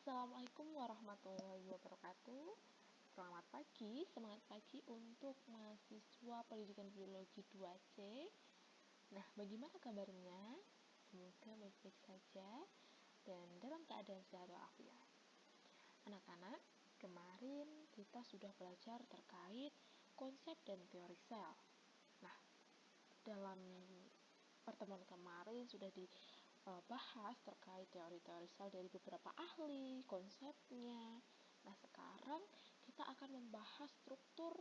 Assalamualaikum warahmatullahi wabarakatuh. Selamat pagi, semangat pagi untuk mahasiswa pendidikan biologi 2C. Nah, bagaimana kabarnya? Semoga baik-baik saja dan dalam keadaan sehat walafiat. Anak-anak, kemarin kita sudah belajar terkait konsep dan teori sel. Nah, dalam pertemuan kemarin sudah dibahas terkait teori-teori sel dari beberapa ahli, konsepnya. Nah, sekarang kita akan membahas struktur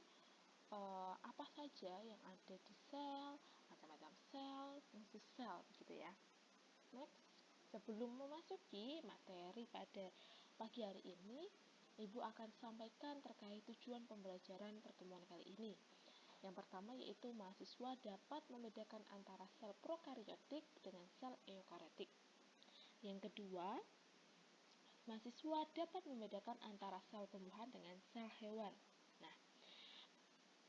apa saja yang ada di sel, macam-macam sel, fungsi sel, begitu ya. Next, sebelum memasuki materi pada pagi hari ini, Ibu akan sampaikan terkait tujuan pembelajaran pertemuan kali ini. Yang pertama yaitu mahasiswa dapat membedakan antara sel prokariotik dengan sel eukariotik. Yang kedua, mahasiswa dapat membedakan antara sel tumbuhan dengan sel hewan. Nah,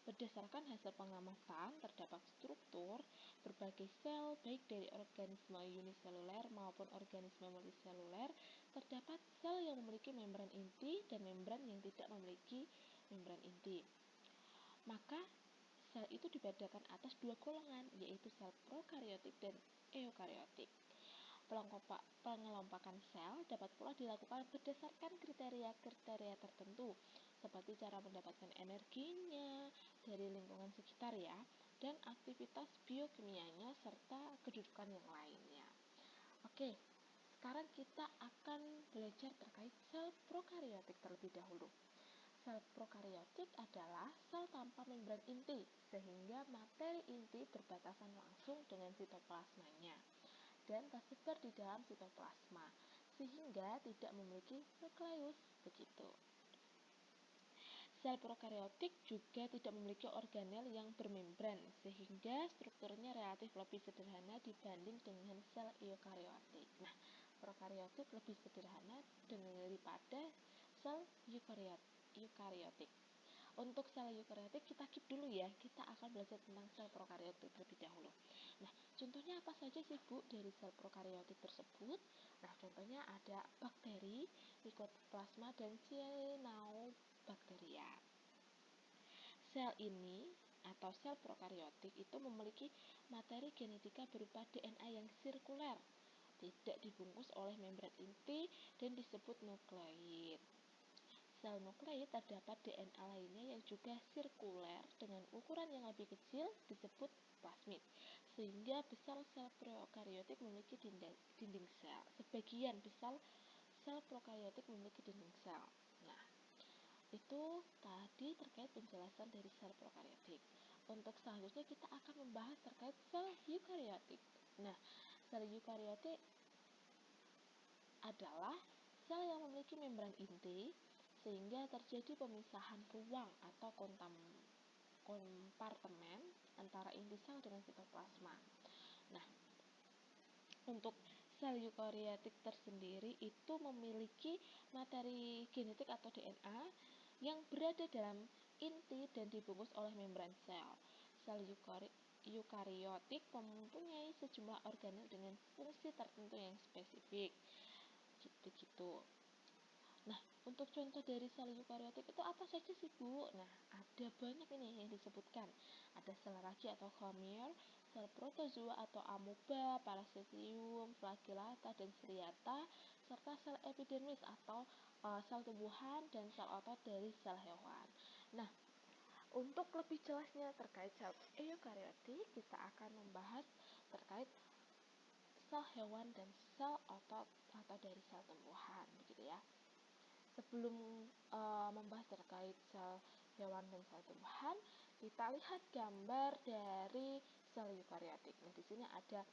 berdasarkan hasil pengamatan terdapat struktur berbagai sel baik dari organisme uniseluler maupun organisme multiseluler. Terdapat sel yang memiliki membran inti dan membran yang tidak memiliki membran inti. Maka sel itu dibedakan atas dua golongan, yaitu sel prokariotik dan eukariotik. Pengelompokan sel dapat pula dilakukan berdasarkan kriteria-kriteria tertentu, seperti cara mendapatkan energinya dari lingkungan sekitar ya, dan aktivitas biokimianya serta kedudukan yang lainnya. Oke, sekarang kita akan belajar terkait sel prokariotik terlebih dahulu. Sel prokariotik adalah sel tanpa membran inti, sehingga materi inti berbatasan langsung dengan sitoplasmanya dan tersebar di dalam sitoplasma, sehingga tidak memiliki nukleus, begitu. Sel prokariotik juga tidak memiliki organel yang bermembran, sehingga strukturnya relatif lebih sederhana dibanding dengan sel eukariotik. Nah, prokariotik lebih sederhana daripada sel eukariotik. Untuk sel eukariotik kita skip dulu ya, kita akan belajar tentang sel prokariotik terlebih dahulu. Nah, contohnya apa saja sih Bu dari sel prokariotik tersebut? Nah, contohnya ada bakteri, Mycoplasma, dan Cyanobacteria. Sel ini atau sel prokariotik itu memiliki materi genetika berupa DNA yang sirkuler, tidak dibungkus oleh membran inti dan disebut nukleid. Sel nukleid terdapat DNA lainnya yang juga sirkuler dengan ukuran yang lebih kecil disebut plasmid, sehingga besar sel prokariotik memiliki dinding sel. Sebagian besar sel prokariotik memiliki dinding sel. Nah, itu tadi terkait penjelasan dari sel prokariotik. Untuk selanjutnya kita akan membahas terkait sel eukariotik. Nah, sel eukariotik adalah sel yang memiliki membran inti sehingga terjadi pemisahan ruang atau kompartemen antara inti sel dengan sitoplasma. Nah, untuk sel eukariotik tersendiri itu memiliki materi genetik atau DNA yang berada dalam inti dan dibungkus oleh membran sel. Sel eukariotik mempunyai sejumlah organel dengan fungsi tertentu yang spesifik. Gitu-gitu. Nah, untuk contoh dari sel eukariotik itu apa saja sih, Bu? Nah, ada banyak ini yang disebutkan. Ada sel ragi atau Homer, sel protozoa atau amoeba, parasitium, flagellata, dan striata, serta sel epidermis atau sel tumbuhan dan sel otot dari sel hewan. Nah, untuk lebih jelasnya terkait sel eukariotik, kita akan membahas terkait sel hewan dan sel otot atau dari sel tumbuhan, begitu ya. Sebelum membahas terkait sel hewan dan sel tumbuhan, kita lihat gambar dari sel eukariotik. Nah, di sini ada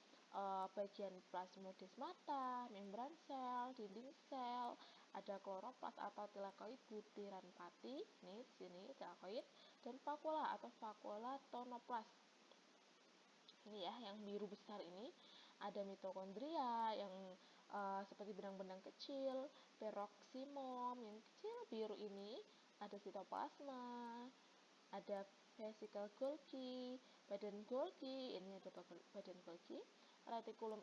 bagian plasmodesmata, membran sel, dinding sel, ada kloroplas atau tilakoid butiran pati, nih di sini tilakoid, dan vakula atau vakula tonoplas. Ini ya, yang biru besar ini. Ada mitokondria yang seperti benang-benang kecil, peroksimom yang kecil biru ini, ada sitoplasma, ada vesicle Golgi, badan Golgi, ini ada badan Golgi, retikulum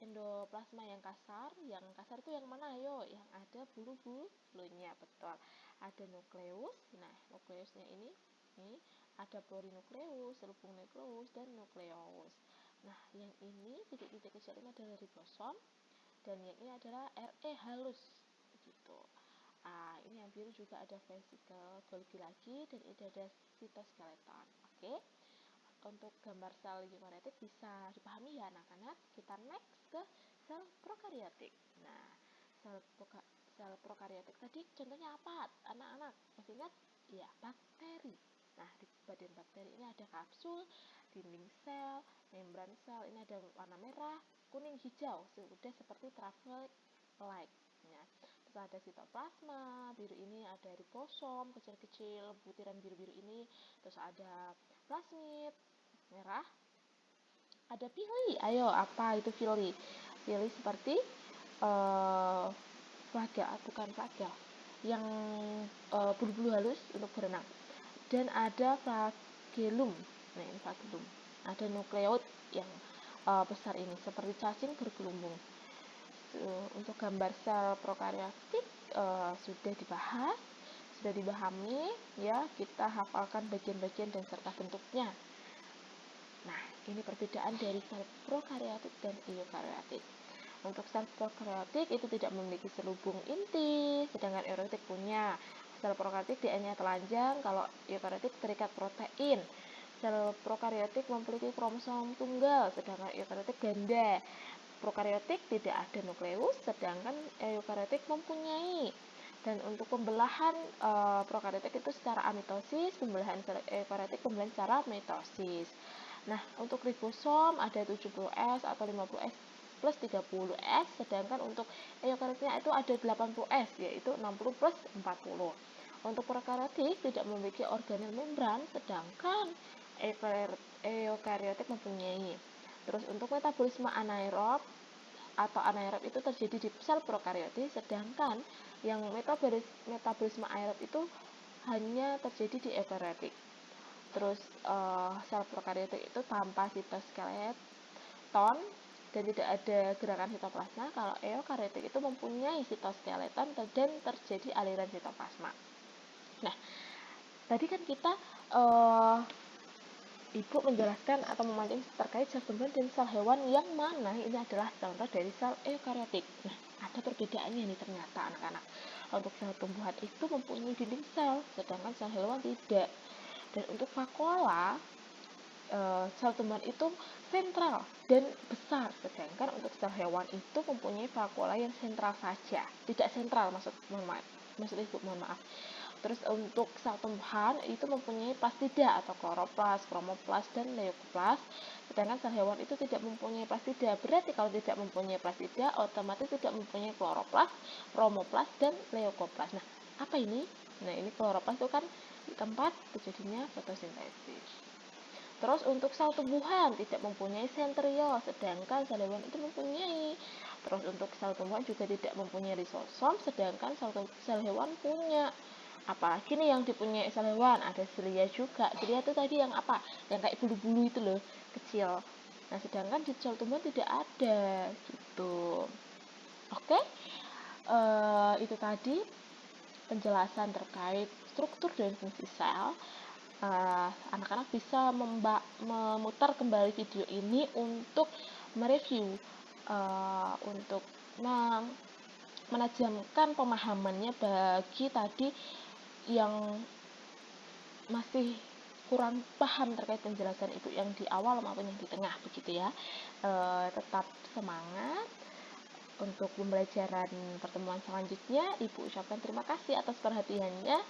endoplasma yang kasar itu yang mana? Ayo, yang ada bulu-bulunya, betul. Ada nukleus. Nah, nukleusnya ini ada polinukleus, selubung nukleus, dan nukleus. Nah, yang ini titik-titik kecil ini adalah ribosom, dan yang ini adalah RE halus, begitu. Ini yang biru juga ada vesikel Golgi lagi, dan ini ada sitoskeleton. Oke. Untuk gambar sel eukariotik bisa dipahami ya anak-anak. Kita next ke sel prokariotik. Nah, sel prokariotik tadi contohnya apa anak-anak? Masih ingat? Ya, bakteri. Nah, di badan bakteri ini ada kapsul, dinding sel, membran sel. Ini ada warna merah, kuning, hijau, sudah seperti traffic light. Nah, terus ada sitoplasma, biru ini ada ribosom, kecil-kecil, butiran biru-biru ini. Terus ada plasmid, merah. Ada pili. Ayo, apa itu pili? Pili seperti flagel, bukan flagel, yang bulu-bulu halus untuk berenang. Dan ada flagellum. Nah, ini flagellum. Ada nukleoid yang besar ini seperti cacing bergelumbung. Untuk gambar sel prokariotik sudah dibahas, sudah dipahami ya. Kita hafalkan bagian-bagian dan serta bentuknya. Nah, ini perbedaan dari sel prokariotik dan eukariotik. Untuk sel prokariotik itu tidak memiliki selubung inti, sedangkan eukariotik punya. Sel prokariotik DNA telanjang, kalau eukariotik terikat protein. Sel prokariotik memiliki kromosom tunggal, sedangkan eukariotik ganda. Prokariotik tidak ada nukleus, sedangkan eukariotik mempunyai. Dan untuk pembelahan prokariotik itu secara amitosis, pembelahan eukariotik pembelahan secara mitosis. Nah, untuk ribosom ada 70S atau 50S plus 30S, sedangkan untuk eukariotiknya itu ada 80S, yaitu 60 plus 40. Untuk prokariotik tidak memiliki organel membran, sedangkan eukariotik mempunyai. Terus untuk metabolisme anaerob atau anaerob itu terjadi di sel prokariotik, sedangkan yang metabolisme aerob itu hanya terjadi di eukariotik. Terus sel prokariotik itu tanpa sitoskeleton dan tidak ada gerakan sitoplasma. Kalau eukariotik itu mempunyai sitoskeleton dan terjadi aliran sitoplasma. Nah, tadi kan kita Ibu menjelaskan atau memancing terkait sel tumbuhan dan sel hewan yang mana ini adalah contoh dari sel eukariotik. Nah, ada perbedaannya nih ternyata anak-anak. Untuk sel tumbuhan itu mempunyai dinding sel, sedangkan sel hewan tidak. Dan untuk vakuola, sel tumbuhan itu sentral dan besar, sedangkan untuk sel hewan itu mempunyai vakuola yang sentral saja, tidak sentral maksud Ibu, mohon maaf. Terus untuk sel tumbuhan itu mempunyai plastida atau kloroplas, kromoplas, dan leukoplas. Sedangkan sel hewan itu tidak mempunyai plastida. Berarti kalau tidak mempunyai plastida, otomatis tidak mempunyai kloroplas, kromoplas, dan leukoplas. Nah, apa ini? Nah, ini kloroplas itu kan di tempat terjadinya fotosintesis. Terus untuk sel tumbuhan tidak mempunyai sentriol, sedangkan sel hewan itu mempunyai. Terus untuk sel tumbuhan juga tidak mempunyai ribosom, sedangkan sel hewan punya. Apalagi nih yang dipunyai sel hewan, ada silia juga. Silia itu tadi yang apa? Yang kayak bulu-bulu itu loh, kecil. Nah, sedangkan di sel tumbuhan tidak ada gitu. Oke, itu tadi penjelasan terkait struktur dan fungsi sel. Anak-anak bisa memutar kembali video ini untuk mereview, untuk menajamkan pemahamannya bagi tadi yang masih kurang paham terkait penjelasan Ibu yang di awal maupun yang di tengah, begitu ya. Tetap semangat untuk pembelajaran pertemuan selanjutnya. Ibu ucapkan terima kasih atas perhatiannya.